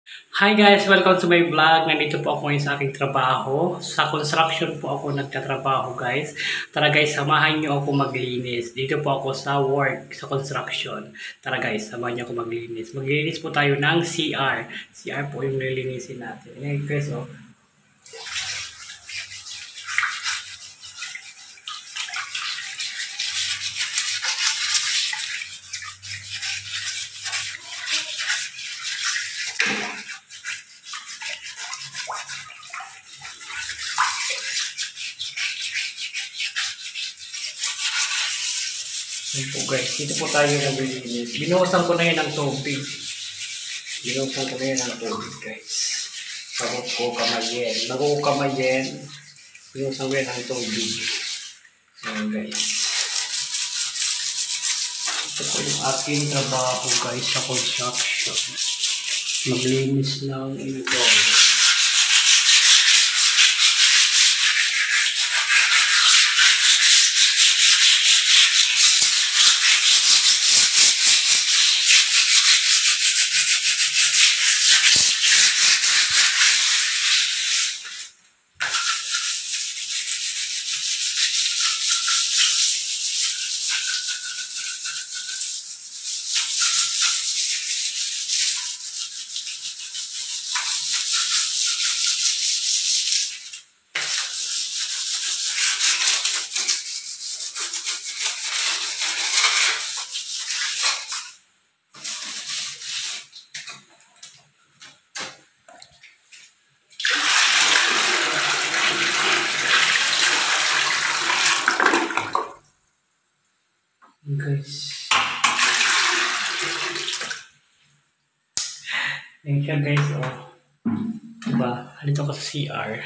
Hi guys! Welcome to my vlog. Nandito po ako ngayon sa aking trabaho. Sa construction po ako nagtatrabaho guys. Tara guys, samahan niyo ako maglinis. Dito po ako sa work, sa construction. Tara guys, samahan niyo ako maglinis. Maglinis po tayo ng CR. CR po yung nilinisin natin. Ayan guys, oh. Yan po guys, dito po tayo naglilinis. Binuhusan ko na yan ng tubig. Binuhusan ko na yan ng tubig guys. Bago ko kamayin. Bago ko kamayin, binuhusan ko yan ng tubig. Yan guys. Ito po yung aking trabaho guys sa construction. Maglinis ng ito. Guys. Ayan siya guys, oh. Diba? Halito ko sa CR.